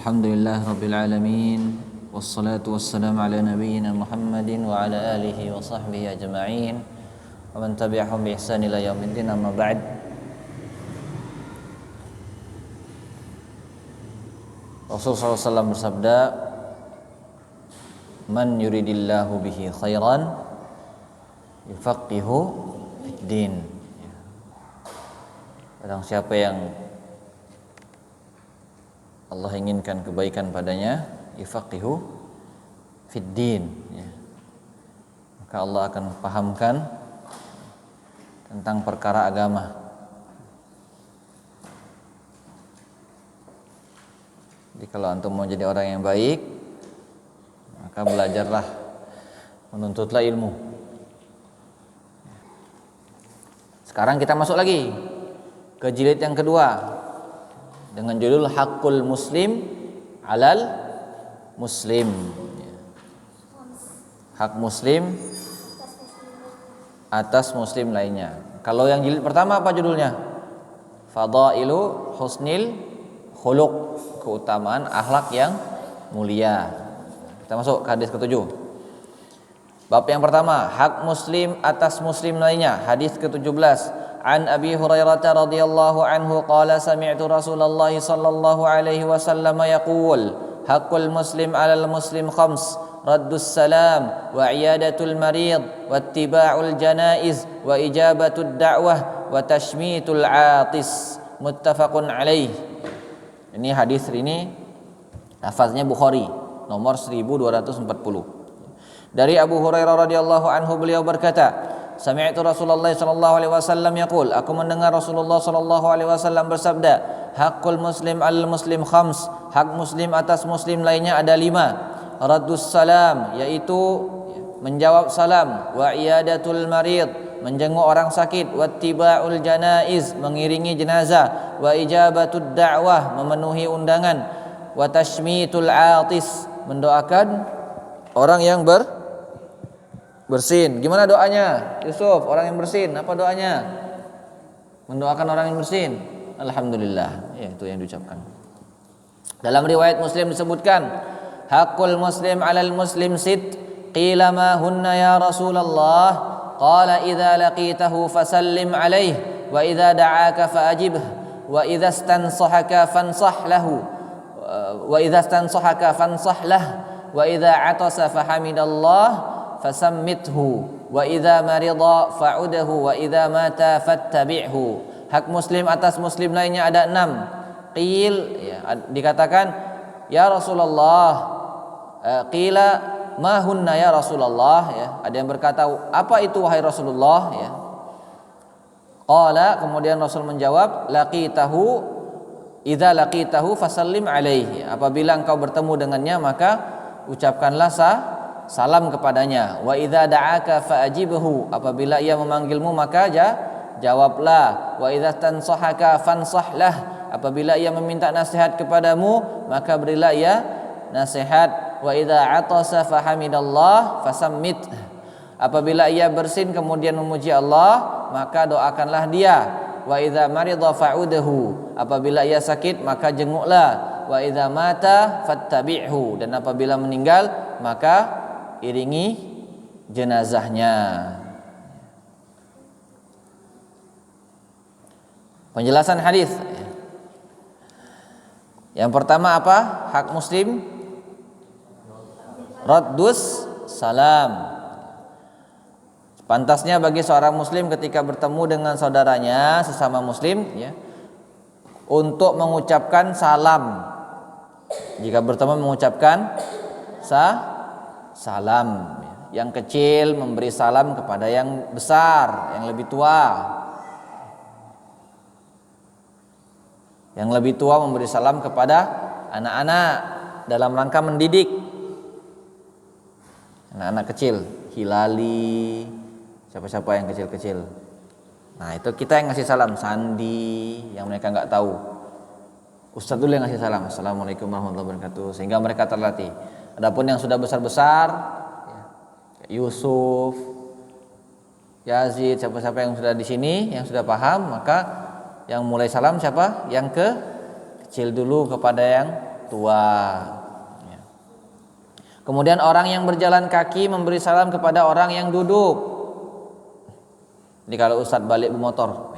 Alhamdulillah Rabbil Alamin. Wassalatu wassalamu ala nabiyyina Muhammadin wa ala alihi wa sahbihi ajma'in wa man tabi'ahum bi ihsan ila yaumiddin, amma ba'd. Rasulullah SAW bersabda, man yuridillahu bihi khairan yufaqihu fid din. Barang siapa yang Allah inginkan kebaikan padanya, yufaqihu fid din, maka Allah akan pahamkan tentang perkara agama. Jadi kalau antum mau jadi orang yang baik, maka belajarlah, menuntutlah ilmu. Sekarang kita masuk lagi ke jilid yang kedua dengan judul Haqqul Muslim alal Muslim. Hak Muslim atas Muslim lainnya. Kalau yang jilid pertama apa judulnya? Fadailu Husnil Khuluq, keutamaan akhlak yang mulia. Kita masuk ke hadis ke-7. Bab yang pertama, hak Muslim atas Muslim lainnya. Hadis ke-17. An Abi Hurairah radhiyallahu anhu qala sami'tu Rasulullah sallallahu alaihi wasallam yaqul haqqul muslim 'alal muslim khams raddus salam wa iyadatul marid wattiba'ul janaiz wa ijabatud da'wah wa tashmitul 'atis, muttafaqun alaih. Ini hadis ini lafaznya Bukhari nomor 1240. Dari Abu Hurairah radhiyallahu anhu, beliau berkata, sami'tu Rasulullah sallallahu alaihi wasallam yaqul, aku mendengar Rasulullah sallallahu alaihi wasallam bersabda, haqqul muslim al muslim khams, hak muslim atas muslim lainnya ada 5. Raddus salam, yaitu menjawab salam, wa iyadatul marid, menjenguk orang sakit, wattiba'ul janaiz, mengiringi jenazah, wa ijabatud da'wah, memenuhi undangan, wa tashmitul 'atis, mendoakan orang yang bersin. Gimana doanya? Yusuf, orang yang bersin, apa doanya? Mendoakan orang yang bersin. Alhamdulillah, ya, itu yang diucapkan. Dalam riwayat Muslim disebutkan, haqqul muslim 'alal muslim sit, qila ma hunna ya Rasulullah, qala idza laqitahu fasallim 'alaihi wa idza da'aka fa'ajibh wa idza stansahaka fansah lahu wa idza stansahaka fansah lahu wa idza 'atasa fahamidallah fasammithu wa idza marida fa'udahu wa idza mata fattabi'hu. Hak muslim atas muslim lainnya ada 6. Qil, ya, dikatakan ya Rasulullah, qila ma hunna ya Rasulullah, ya, ada yang berkata apa itu wahai Rasulullah, ya. Qala, kemudian Rasul menjawab, laqitahu idza laqitahu fasallim alaihi, apabila engkau bertemu dengannya maka ucapkanlah salam kepadanya. Wa idza da'aka fa'ajibhu, apabila ia memanggilmu maka jawablah. Wa idza tansahaka fansahlah, apabila ia meminta nasihat kepadamu maka berilah ia nasihat. Wa idza 'atasa fahamidallah fasammit, apabila ia bersin kemudian memuji Allah maka doakanlah dia. Wa idza marida fa'udahu, apabila ia sakit maka jenguklah. Wa idza mata fattabi'hu, dan apabila meninggal maka iringi jenazahnya. Penjelasan hadis. Yang pertama apa? Hak muslim raddus salam. Pantasnya bagi seorang muslim ketika bertemu dengan saudaranya sesama muslim, ya, untuk mengucapkan salam. Jika bertemu mengucapkan salam. Yang kecil memberi salam kepada yang besar, yang lebih tua. Yang lebih tua memberi salam kepada anak-anak dalam rangka mendidik. Anak-anak kecil, Hilali, siapa-siapa yang kecil-kecil. Nah, itu kita yang ngasih salam. Sandi, yang mereka nggak tahu, Ustadz dulu yang ngasih salam, assalamualaikum warahmatullahi wabarakatuh, sehingga mereka terlatih. Adapun yang sudah besar-besar, Yusuf, Yazid, siapa-siapa yang sudah di sini, yang sudah paham, maka yang mulai salam siapa? Yang kecil dulu kepada yang tua. Ya. Kemudian orang yang berjalan kaki memberi salam kepada orang yang duduk. Jadi kalau Ustadz balik bermotor,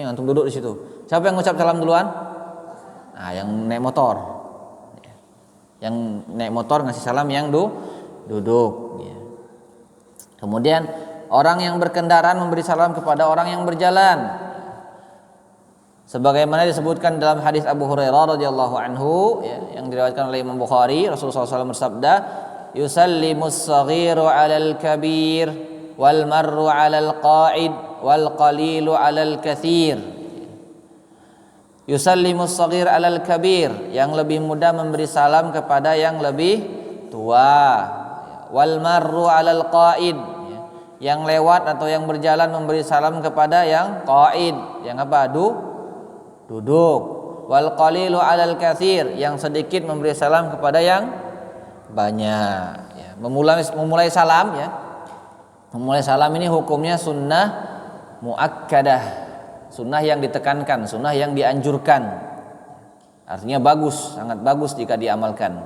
antum duduk di situ. Siapa yang ngucap salam duluan? Nah, yang naik motor. Yang naik motor ngasih salam yang duduk. Ya. Kemudian orang yang berkendaraan memberi salam kepada orang yang berjalan. Sebagaimana disebutkan dalam hadis Abu Hurairah radhiyallahu anhu, ya, yang diriwayatkan oleh Imam Bukhari, Rasulullah SAW bersabda, "Yusallimus saghiru 'alal kabir, wal marru 'alal qa'id, wal qalilu 'alal katsir." Yusallimus saghir 'alal kabir, yang lebih muda memberi salam kepada yang lebih tua. Wal marru 'alal qa'id, yang lewat atau yang berjalan memberi salam kepada yang qa'id, yang apa? Duduk. Wal qalilu 'alal katsir, yang sedikit memberi salam kepada yang banyak. Ya, memulai salam, ya. Memulai salam ini hukumnya sunnah muakkadah, sunnah yang ditekankan, sunnah yang dianjurkan. Artinya bagus, sangat bagus jika diamalkan.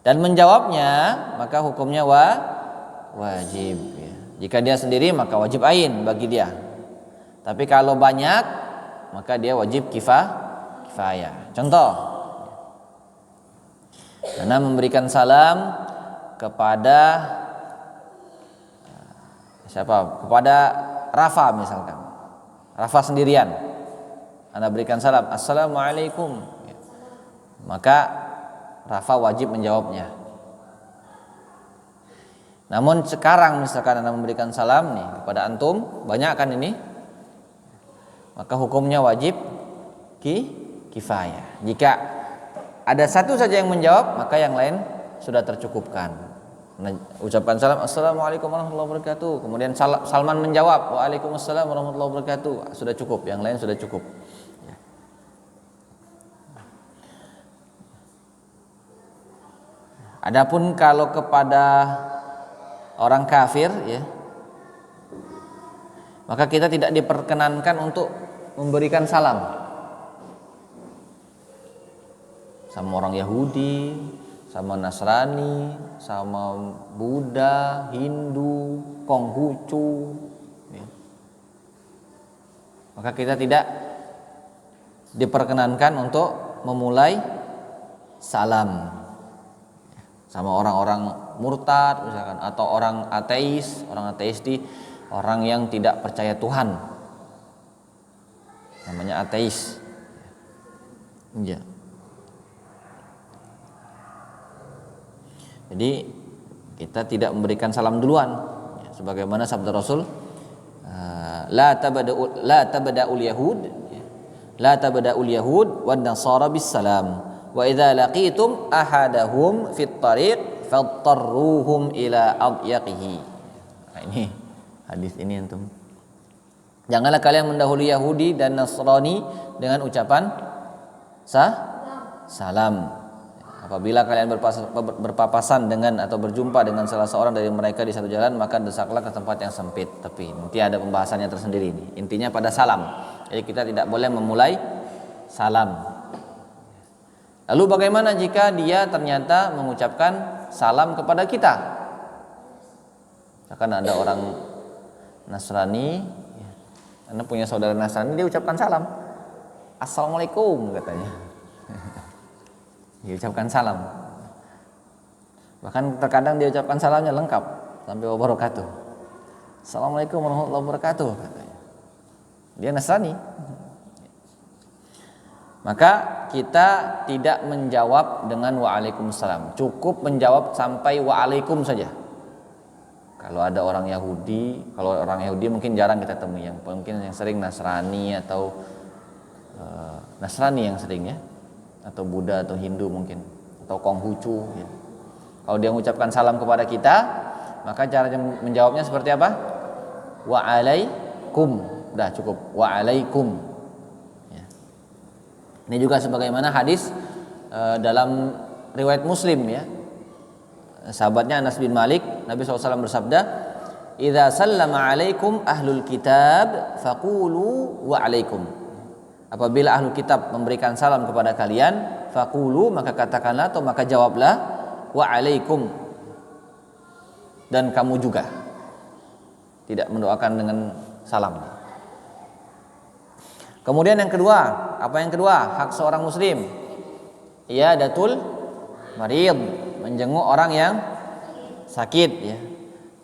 Dan menjawabnya maka hukumnya wajib. Ya. Jika dia sendiri maka wajib ain bagi dia. Tapi kalau banyak maka dia wajib kifayah. Contoh, karena memberikan salam kepada siapa? Kepada Rafa misalkan. Rafa sendirian. Anda berikan salam, Assalamualaikum. Maka Rafa wajib menjawabnya. Namun sekarang misalkan Anda memberikan salam nih kepada antum, banyak kan ini? Maka hukumnya wajib kifayah. Jika ada satu saja yang menjawab, maka yang lain sudah tercukupkan. Ucapkan salam, Assalamualaikum warahmatullahi wabarakatuh. Kemudian Salman menjawab, Waalaikumsalam warahmatullahi wabarakatuh. Sudah cukup, yang lain sudah cukup. Ya. Adapun kalau kepada orang kafir, ya, maka kita tidak diperkenankan untuk memberikan salam sama orang Yahudi, sama Nasrani, sama Buddha, Hindu, Konghucu, ya. Maka kita tidak diperkenankan untuk memulai salam sama orang-orang murtad misalkan, atau orang ateis di orang yang tidak percaya Tuhan, namanya ateis. Ya. Jadi kita tidak memberikan salam duluan, ya, sebagaimana sabda Rasul, la tabda'ul yahud wan nasara bis salam wa idza laqitum ahadahum fit tariq fattarruhum ila adyaqihi. Nah, ini hadis ini antum. Janganlah kalian mendahului Yahudi dan Nasrani dengan ucapan salam. Apabila kalian berpapasan dengan atau berjumpa dengan salah seorang dari mereka di satu jalan, maka desaklah ke tempat yang sempit, tepi. Nanti ada pembahasannya tersendiri ini. Intinya pada salam. Jadi kita tidak boleh memulai salam. Lalu bagaimana jika dia ternyata mengucapkan salam kepada kita? Misalkan ada orang Nasrani, Anda punya saudara Nasrani, dia ucapkan salam, Assalamualaikum katanya. Dia ucapkan salam. Bahkan terkadang dia ucapkan salamnya lengkap sampai wabarakatuh. Assalamualaikum warahmatullahi wabarakatuh katanya. Dia Nasrani. Maka kita tidak menjawab dengan waalaikumsalam. Cukup menjawab sampai waalaikum saja. Kalau ada orang Yahudi, kalau orang Yahudi mungkin jarang kita temui, yang mungkin yang sering Nasrani atau Nasrani yang sering, ya, atau Buddha atau Hindu mungkin, atau Konghucu, ya. Kalau dia mengucapkan salam kepada kita, maka cara menjawabnya seperti apa? Waalaikum. Udah cukup, waalaikum, ya. Ini juga sebagaimana hadis dalam riwayat Muslim, ya. Sahabatnya Anas bin Malik, Nabi SAW bersabda, "Idza sallama alaikum ahlul kitab faqulu wa alaikum." apabila ahlu kitab memberikan salam kepada kalian, faqulu, maka katakanlah atau maka jawablah, wa alaikum, dan kamu juga. Tidak mendoakan dengan salam. Kemudian yang kedua, apa yang kedua? Hak seorang muslim, iyadatul marid, menjenguk orang yang sakit, ya.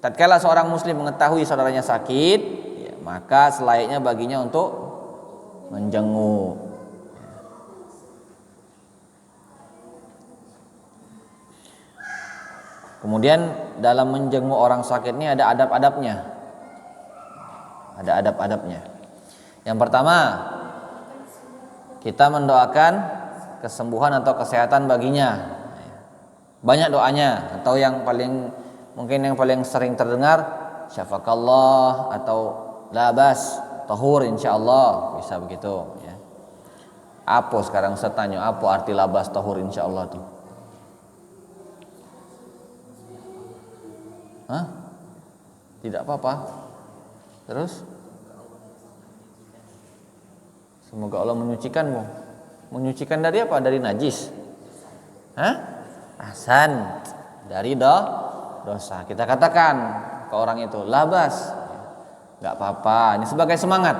Tatkala seorang muslim mengetahui saudaranya sakit, ya, maka selayaknya baginya untuk menjenguk. Kemudian dalam menjenguk orang sakit ini ada adab-adabnya. Ada adab-adabnya. Yang pertama, kita mendoakan kesembuhan atau kesehatan baginya. Banyak doanya, atau yang paling sering terdengar, syafakallah atau labas, tahur insyaallah, bisa begitu, ya. Apa sekarang saya tanya, apa arti labas tahur insyaallah itu? Hah? Tidak apa-apa. Terus? Semoga Allah menyucikanmu. Menyucikan dari apa? Dari najis. Hah? Ahsan. Dari dosa. Kita katakan ke orang itu, labas. Enggak apa-apa. Ini sebagai semangat.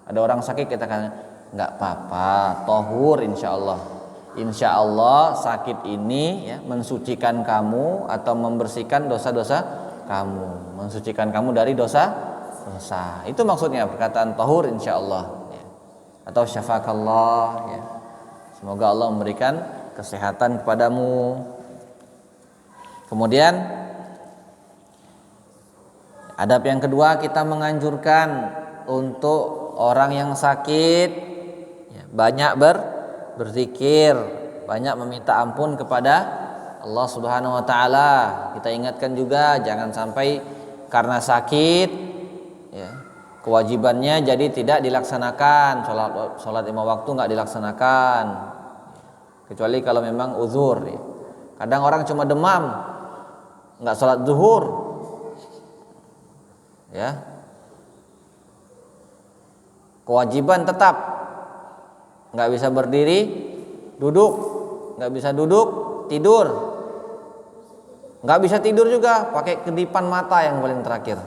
Ada orang sakit, kita katakan, enggak apa-apa, tahur insyaallah. Insyaallah sakit ini, ya, mensucikan kamu atau membersihkan dosa-dosa kamu, mensucikan kamu dari dosa. Itu maksudnya perkataan tahur insyaallah. Atau syafakallah, ya. Semoga Allah memberikan kesehatan kepadamu. Kemudian adab yang kedua, kita menganjurkan untuk orang yang sakit, ya, banyak berzikir, banyak meminta ampun kepada Allah Subhanahu wa taala. Kita ingatkan juga jangan sampai karena sakit, ya, kewajibannya jadi tidak dilaksanakan, sholat 5 waktu nggak dilaksanakan, kecuali kalau memang uzur, ya. Kadang orang cuma demam, nggak sholat zuhur, ya. Kewajiban tetap, nggak bisa berdiri, duduk, nggak bisa duduk, tidur, nggak bisa tidur juga, pakai kedipan mata yang paling terakhir.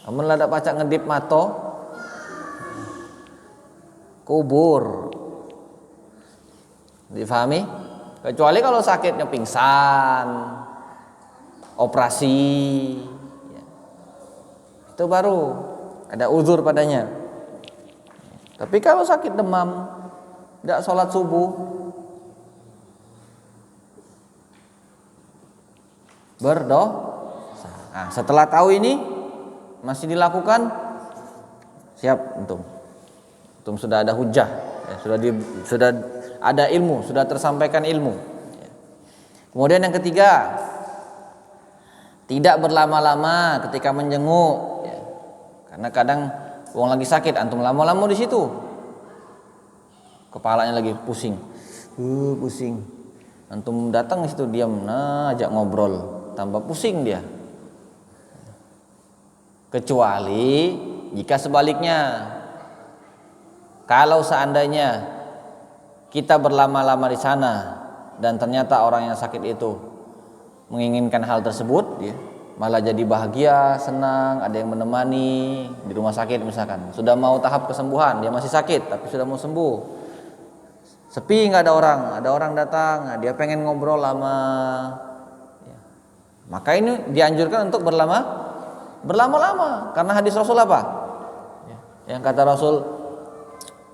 Amun lada pacak ngedip mato, kubur. Difahami? Kecuali kalau sakitnya pingsan, operasi, ya. Itu baru ada uzur padanya. Tapi kalau sakit demam, tidak sholat subuh, berdosa. Nah, setelah tahu ini masih dilakukan, siap antum sudah ada hujah, ya, sudah ada ilmu, sudah tersampaikan ilmu, ya. Kemudian yang ketiga, tidak berlama-lama ketika menjenguk, ya. Karena kadang orang lagi sakit, antum lama-lama di situ, kepalanya lagi pusing, antum datang di situ diam, ajak ngobrol, tambah pusing dia. Kecuali jika sebaliknya, kalau seandainya kita berlama-lama di sana dan ternyata orang yang sakit itu menginginkan hal tersebut, ya, malah jadi bahagia, senang, ada yang menemani di rumah sakit misalkan, sudah mau tahap kesembuhan, dia masih sakit tapi sudah mau sembuh, sepi, nggak ada orang datang, dia pengen ngobrol lama, ya. Maka ini dianjurkan untuk berlama-lama, karena hadis Rasul apa? Yang kata Rasul,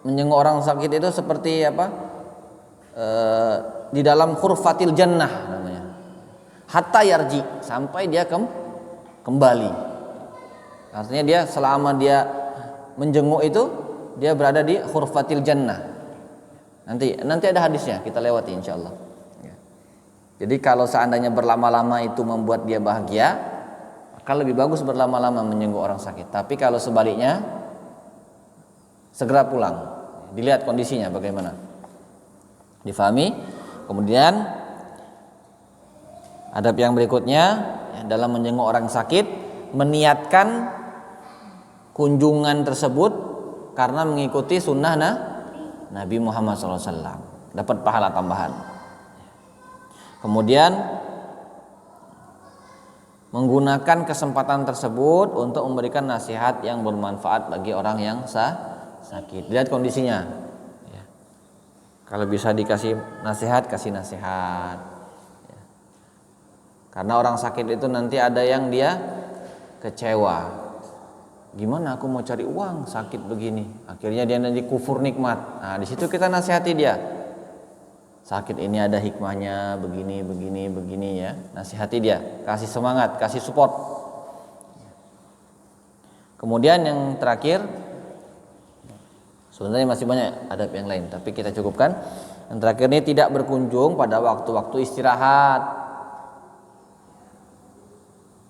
menjenguk orang sakit itu seperti apa? Di dalam khurfatil jannah namanya. Hatta yarji, sampai dia kembali. Artinya dia selama dia menjenguk itu, dia berada di khurfatil jannah. Nanti ada hadisnya, kita lewati insyaallah. Jadi kalau seandainya berlama-lama itu membuat dia bahagia, maka lebih bagus berlama-lama menjenguk orang sakit. Tapi kalau sebaliknya, segera pulang. Dilihat kondisinya bagaimana. Difahami? Kemudian adab yang berikutnya, ya, dalam menjenguk orang sakit, meniatkan kunjungan tersebut karena mengikuti sunnah Nabi Muhammad SAW, dapat pahala tambahan. Kemudian menggunakan kesempatan tersebut untuk memberikan nasihat yang bermanfaat bagi orang yang sakit. Lihat kondisinya. Ya. Kalau bisa dikasih nasihat, kasih nasihat. Ya. Karena orang sakit itu nanti ada yang dia kecewa. Gimana aku mau cari uang, sakit begini. Akhirnya dia nanti kufur nikmat. Nah, di situ kita nasihati dia. Sakit ini ada hikmahnya, begini ya. Nasihati dia, kasih semangat, kasih support. Kemudian yang terakhir, sebenarnya masih banyak adab yang lain, tapi kita cukupkan. Yang terakhir ini tidak berkunjung pada waktu-waktu istirahat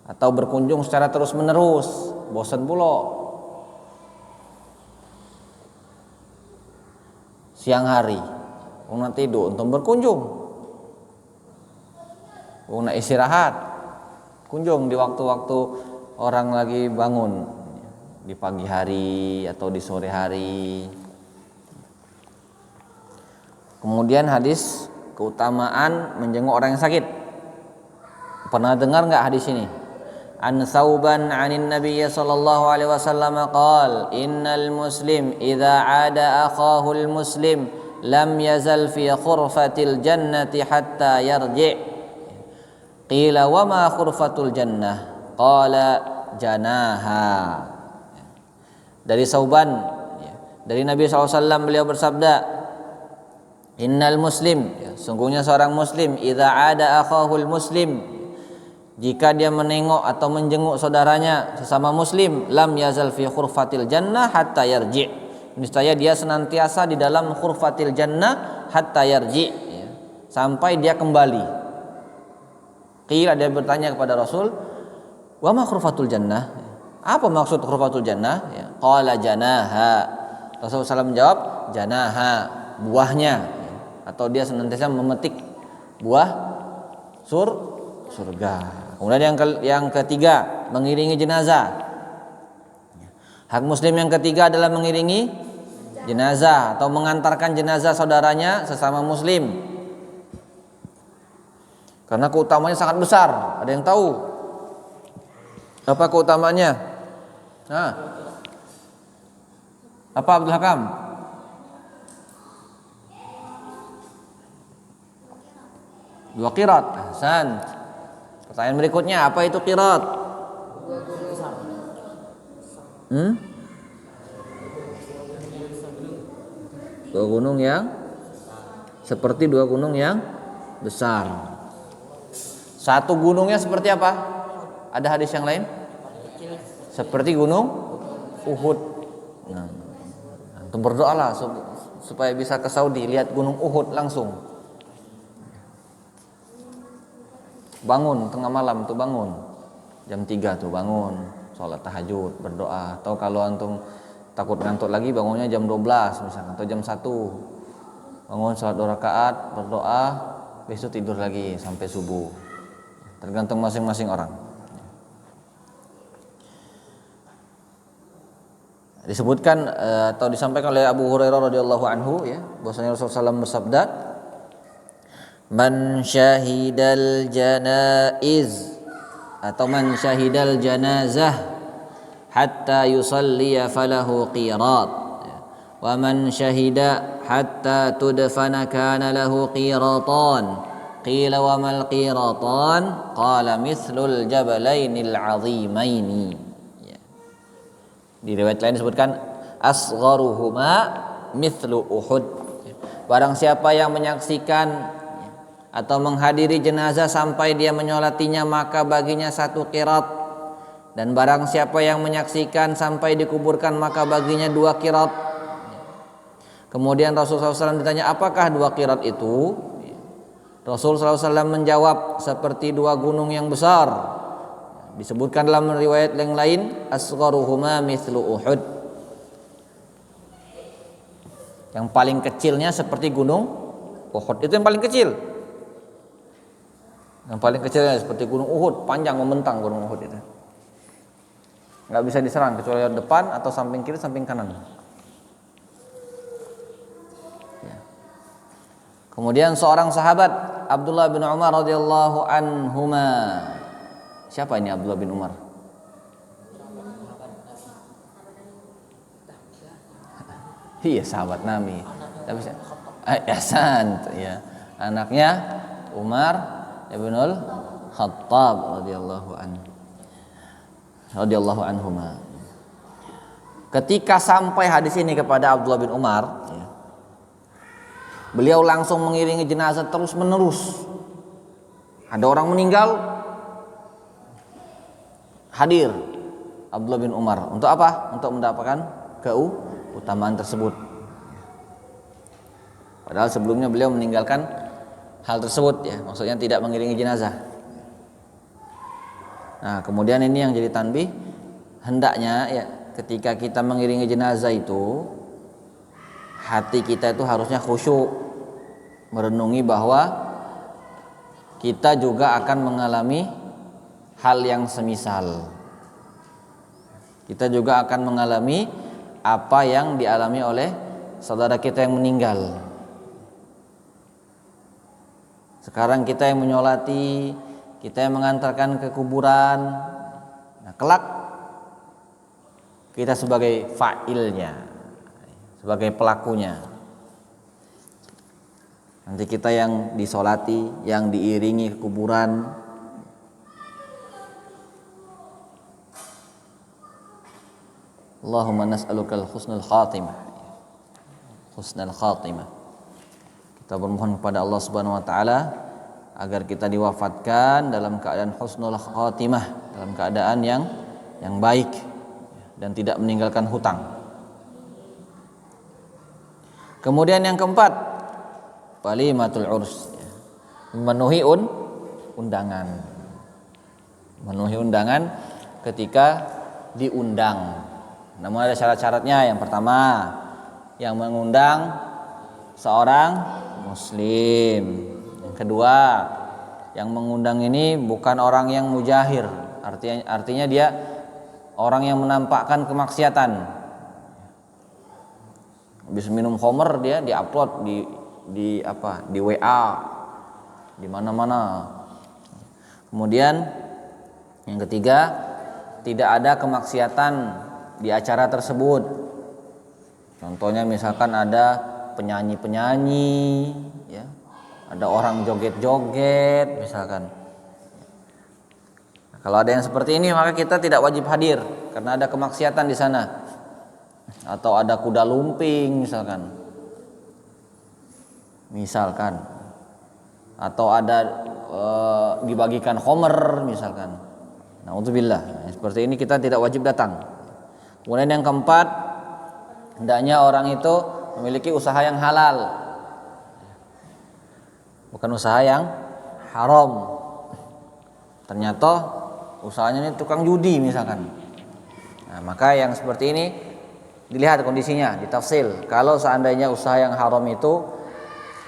atau berkunjung secara terus-menerus, bosan pula. Siang hari nak tidur untuk berkunjung, nak istirahat, kunjung di waktu-waktu orang lagi bangun, di pagi hari atau di sore hari. Kemudian hadis keutamaan menjenguk orang yang sakit. Pernah dengar nggak hadis ini? An Thauban 'anin Nabiy sallallahu alaihi wasallam qala innal muslim idza 'ada akhahul muslim lam yazal fi khurfatil jannati hatta yarji'. Qila wa ma khurfatul jannah? Qala janaha. Dari Thauban, dari Nabi SAW beliau bersabda, innal muslim, sungguhnya seorang muslim, idza ada akhahul muslim, jika dia menengok atau menjenguk saudaranya sesama muslim, lam yazal fi khurfatil jannah hatta yarji'. Niscaya dia senantiasa di dalam khurfatil jannah hatta yarji, sampai dia kembali. Qila, dia bertanya kepada Rasul, wa ma khurfatul jannah? Apa maksud khurfatul jannah? Qala janaha. Rasulullah SAW menjawab, janaha, buahnya, atau dia senantiasa memetik buah surga. Kemudian yang ketiga, mengiringi jenazah. Hak muslim yang ketiga adalah mengiringi jenazah atau mengantarkan jenazah saudaranya sesama muslim. Karena keutamanya sangat besar. Ada yang tahu apa keutamaannya? Apa Abdul Hakam? Dua qirat. Ahsan. Pertanyaan berikutnya, apa itu qirat? Dua gunung yang seperti dua gunung yang besar. Satu gunungnya seperti apa? Ada hadis yang lain? Seperti gunung Uhud. Nah, antum berdoalah supaya bisa ke Saudi, lihat gunung Uhud langsung. Bangun tengah malam tuh, bangun jam 3 tuh bangun, sholat tahajud, berdoa. Atau kalau antum takut ngantuk lagi, bangunnya jam 12 misalkan, atau jam 1, bangun sholat 2 rakaat, berdoa, besok tidur lagi sampai subuh. Tergantung masing-masing orang. Disebutkan atau disampaikan oleh Abu Hurairah radhiyallahu anhu, bahwasanya Rasulullah SAW bersabda, man syahidal janaiz atau man syahidal janazah hatta yusalliya falahu qirat, wa man syahida hatta tudfana kana lahu qiratan. Qila wa mal qiratan? Qala mithlul jabalainil azimaini. Di riwayat lain disebutkan asgharuhuma mithlu Uhud. Barang siapa yang menyaksikan atau menghadiri jenazah sampai dia menyolatinya, maka baginya 1 qirat. Dan barang siapa yang menyaksikan sampai dikuburkan, maka baginya 2 qirat. Kemudian Rasulullah SAW ditanya, apakah 2 qirat itu? Rasulullah SAW menjawab, seperti 2 gunung yang besar. Disebutkan dalam riwayat yang lain, asgharuhuma mithlu Uhud. Yang paling kecilnya seperti gunung Uhud. Itu yang paling kecil. Yang paling kecilnya seperti gunung Uhud, panjang membentang gunung Uhud itu. Enggak bisa diserang kecuali depan atau samping kiri, samping kanan. Kemudian seorang sahabat Abdullah bin Umar radhiyallahu anhuma. Siapa ini Abdullah bin Umar? Iya, sahabat Nabi. Tapi Hasan ya. Anaknya Umar ibnul Khattab radhiyallahu anhuma. Ketika sampai hadis ini kepada Abdullah bin Umar, ya, beliau langsung mengiringi jenazah terus menerus. Ada orang meninggal, hadir Abdullah bin Umar. Untuk apa? Untuk mendapatkan keutamaan tersebut. Padahal sebelumnya beliau meninggalkan hal tersebut, ya, maksudnya tidak mengiringi jenazah. Nah, kemudian ini yang jadi tanbih, hendaknya ya ketika kita mengiringi jenazah itu hati kita itu harusnya khusyuk, merenungi bahwa kita juga akan mengalami hal yang semisal. Kita juga akan mengalami apa yang dialami oleh saudara kita yang meninggal. Sekarang kita yang menyolati, kita yang mengantarkan ke kuburan. Nah, kelak kita sebagai fa'ilnya, sebagai pelakunya. Nanti kita yang disolati, yang diiringi ke kuburan. Allahumma nas'alukal husnul khatimah. Husnul khatimah. Kita bermohon kepada Allah Subhanahu wa taala agar kita diwafatkan dalam keadaan husnul khatimah, dalam keadaan yang baik dan tidak meninggalkan hutang. Kemudian yang keempat, walimatul urs, memenuhi undangan. Memenuhi undangan ketika diundang. Namun ada syarat-syaratnya. Yang pertama, yang mengundang seorang muslim. Yang kedua, yang mengundang ini bukan orang yang mujahir. Artinya dia orang yang menampakkan kemaksiatan. Habis minum khamr dia diupload di WA, di mana-mana. Kemudian yang ketiga, tidak ada kemaksiatan di acara tersebut. Contohnya misalkan ada penyanyi-penyanyi, ya, ada orang joget-joget misalkan. Nah, kalau ada yang seperti ini maka kita tidak wajib hadir karena ada kemaksiatan di sana. Atau ada kuda lumping misalkan. Atau ada dibagikan khamr misalkan. Na'udzubillah. Seperti ini kita tidak wajib datang. Kemudian yang keempat, hendaknya orang itu memiliki usaha yang halal, bukan usaha yang haram. Ternyata usahanya ini tukang judi misalkan. Nah, maka yang seperti ini dilihat kondisinya, ditafsil. Kalau seandainya usaha yang haram itu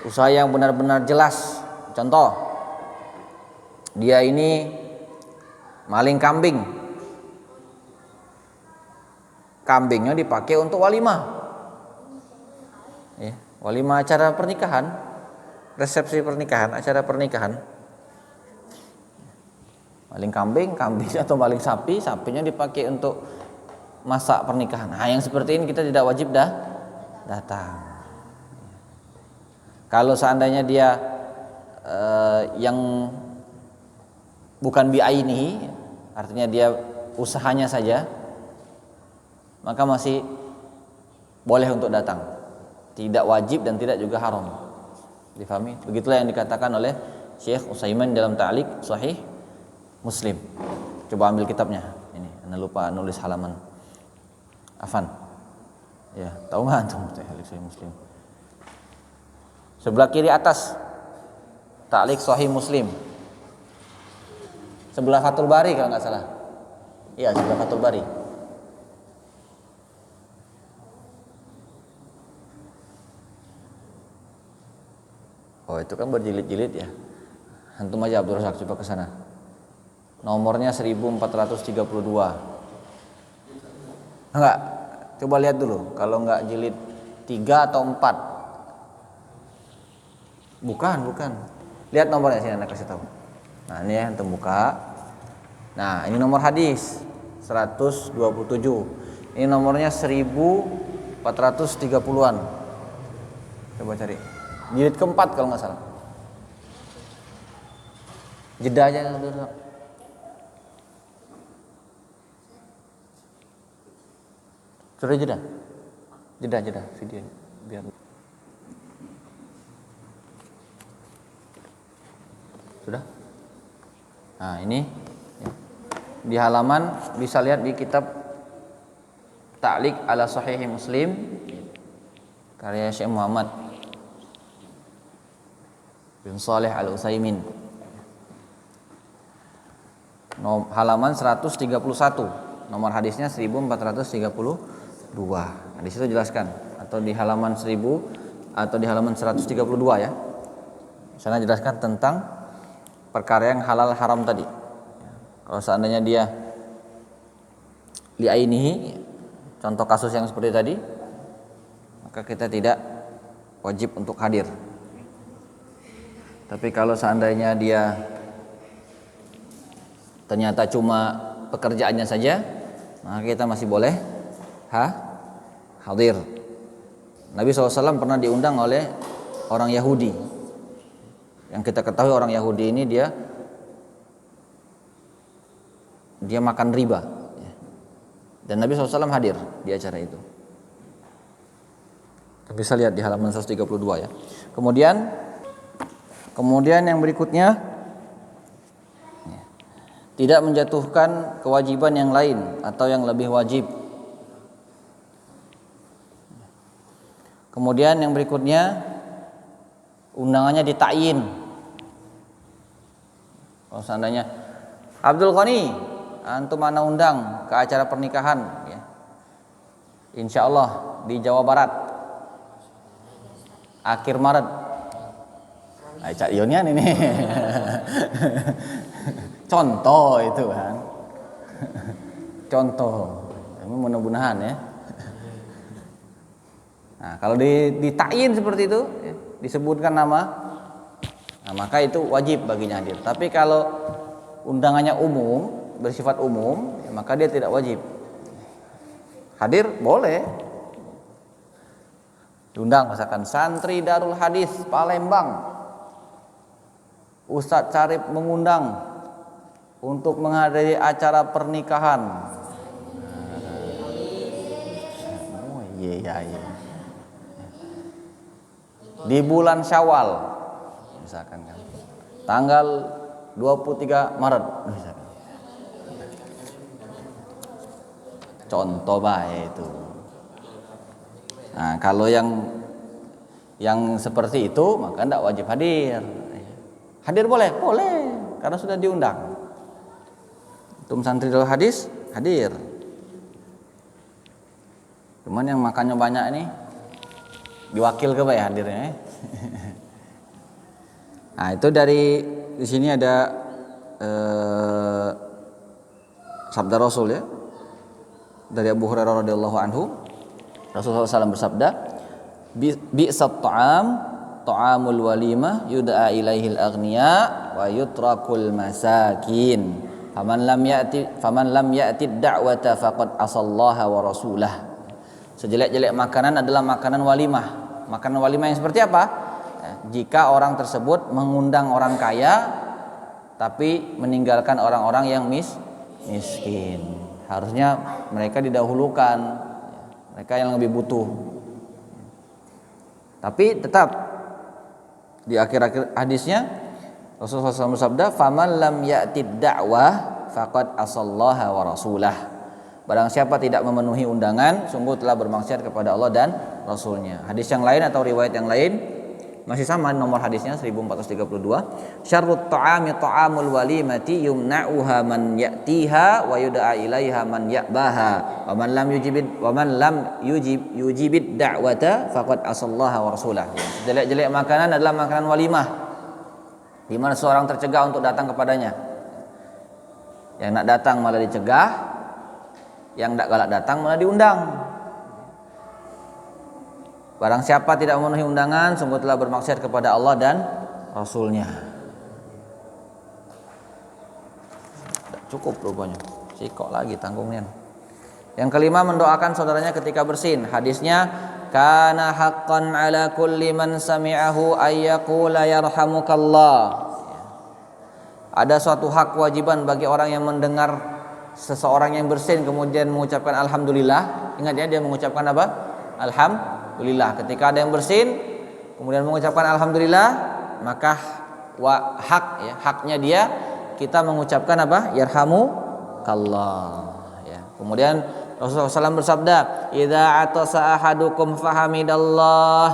usaha yang benar-benar jelas. Contoh, dia ini maling kambing. Kambingnya dipakai untuk walimah, ya, walimah acara pernikahan, resepsi pernikahan, acara pernikahan. Maling kambing, kambingnya atau maling sapi, sapinya dipakai untuk masak pernikahan. Nah, yang seperti ini kita tidak wajib datang. Kalau seandainya dia yang bukan bi'ainihi, artinya dia usahanya saja, maka masih boleh untuk datang, tidak wajib dan tidak juga haram. Difahami? Begitulah yang dikatakan oleh Syekh Utsaimin dalam Ta'liq Sahih Muslim. Coba ambil kitabnya. Ini, Anda lupa nulis halaman. Afan. Ya, tahu nggak antum Ta'liq Sahih Muslim? Sebelah kiri atas Ta'liq Sahih Muslim. Sebelah Fathul Bari kalau nggak salah. Iya, sebelah Fathul Bari. Oh, itu kan berjilid-jilid ya. Antum aja Abdul Razak coba ke sana. Nomornya 1432. Enggak, coba lihat dulu. Kalau enggak jilid 3 atau 4. Bukan, bukan. Lihat nomornya sini Anda kasih tahu. Nah, ini ya antum buka. Nah, ini nomor hadis 127. Ini nomornya 1430-an. Coba cari. Jilid keempat kalau nggak salah. Jeda aja dulu. Sudah jeda. Jeda video biar. Sudah? Nah, ini di halaman bisa lihat di kitab Ta'liq ala Sahih Muslim karya Syekh Muhammad bin Shalih Al-Utsaimin. Halaman 131. Nomor hadisnya 1432. Nah, di situ jelaskan atau di halaman 1000 atau di halaman 132 ya. Di sana jelaskan tentang perkara yang halal haram tadi. Kalau seandainya dia li'ainihi, contoh kasus yang seperti tadi, maka kita tidak wajib untuk hadir. Tapi kalau seandainya dia ternyata cuma pekerjaannya saja, maka kita masih boleh hadir. Nabi SAW pernah diundang oleh orang Yahudi. Yang kita ketahui orang Yahudi ini dia makan riba, dan Nabi SAW hadir di acara itu. Bisa lihat di halaman 132 ya. Kemudian yang berikutnya, tidak menjatuhkan kewajiban yang lain atau yang lebih wajib. Kemudian yang berikutnya, undangannya ditakyin. Kalau seandainya Abdul Ghani, antum mana undang ke acara pernikahan ya. Insya Allah di Jawa Barat akhir Maret. Nah, Cak Ionian ini contoh itu kan. Contoh. Mudah-mudahan ya. Nah, kalau ditakyin seperti itu ya, disebutkan nama, nah, maka itu wajib baginya hadir. Tapi kalau undangannya umum, bersifat umum, ya, maka dia tidak wajib. Hadir boleh. Diundang misalkan santri Darul Hadis Palembang, Ustadz Syarif mengundang untuk menghadiri acara pernikahan. Oh iya. Di bulan Syawal misalkan kan. Tanggal 23 Maret misalkan. Contoh baik itu. Nah, kalau yang seperti itu maka tidak wajib hadir. Hadir boleh, karena sudah diundang. Tum santri Darul Hadis hadir. Cuman yang makannya banyak ini diwakil ke ya hadirnya. Nah, itu di sini ada sabda Rasul ya. Dari Abu Hurairah radhiyallahu anhu, Rasulullah SAW bersabda, bi'sat ta'amul walimah yud'a ilaihil aghniya wa yutrakul masakin. Faman lam ya'ti da'wata faqad asallaha wa rasulah. Sejelek-jelek makanan adalah makanan walimah. Makanan walimah yang seperti apa? Jika orang tersebut mengundang orang kaya tapi meninggalkan orang-orang yang miskin. Harusnya mereka didahulukan, mereka yang lebih butuh. Tapi tetap di akhir-akhir hadisnya Rasulullah SAW bersabda, "Faman lam ya'tid da'wah faqad asallaha wa rasulah." Barang siapa tidak memenuhi undangan, sungguh telah bermaksiat kepada Allah dan Rasulnya. Hadis yang lain atau riwayat yang lain masih sama, nomor hadisnya 1432. Syarrut ta'ami ta'amul walimati yumna'uha man ya'tiha wa yud'a ilaiha man ya'baha wa man lam yujibid da'wata faqad asallaha wa rasulah. Jelek-jelek makanan adalah makanan walimah, di mana seorang tercegah untuk datang kepadanya. Yang nak datang malah dicegah, yang tak galak datang malah diundang. Barang siapa tidak memenuhi undangan, sungguh telah bermaksiat kepada Allah dan Rasulnya. Cukup rupanya. Sikok lagi tanggungnya. Yang kelima, mendoakan saudaranya ketika bersin. Hadisnya, kana haqqan ala kulli man sami'ahu ayyaqula yarhamukallah. Ada suatu hak kewajiban bagi orang yang mendengar seseorang yang bersin kemudian mengucapkan alhamdulillah. Ingat ya, dia mengucapkan apa? Alhamdulillah. Ketika ada yang bersin kemudian mengucapkan alhamdulillah, maka haknya dia kita mengucapkan apa? Yarhamukallah. Ya. Kemudian Rasulullah SAW bersabda, "Idza atasa ahadukum fahamidallah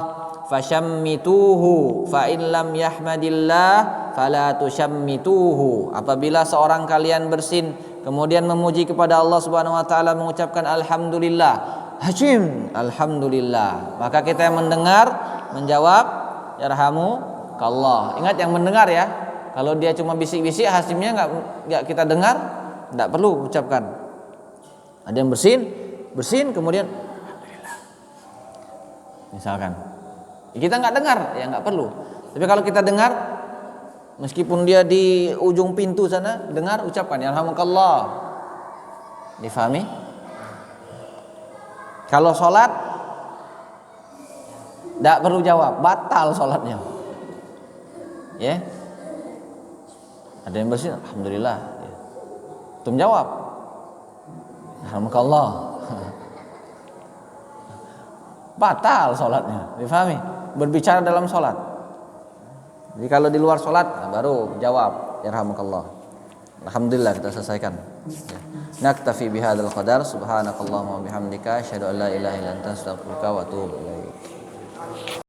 fashammituhu fa in lam yahmadillah fala tushammituhu." Apabila seorang kalian bersin kemudian memuji kepada Allah Subhanahu wa taala mengucapkan alhamdulillah, hajim alhamdulillah, maka kita yang mendengar menjawab yarhamukallah. Ingat yang mendengar ya. Kalau dia cuma bisik-bisik hasimnya enggak kita dengar, enggak perlu ucapkan. Ada yang bersin kemudian alhamdulillah. Misalkan kita nggak dengar ya nggak perlu. Tapi kalau kita dengar, meskipun dia di ujung pintu sana, dengar ucapkan yarhamukallah. Difahami? Kalau sholat nggak perlu jawab, batal sholatnya. Ya? Ada yang bersin, alhamdulillah. Tum jawab. Alhamdulillah. Batal sholatnya, difahami? Berbicara dalam sholat. Jadi kalau di luar sholat baru jawab yarhamukallah. Alhamdulillah kita selesaikan. Naktafi bihadzal qadar. Subhanakallahumma wa bihamdika asyhadu an la ilaha illa anta astaghfiruka wa atubu ilaik.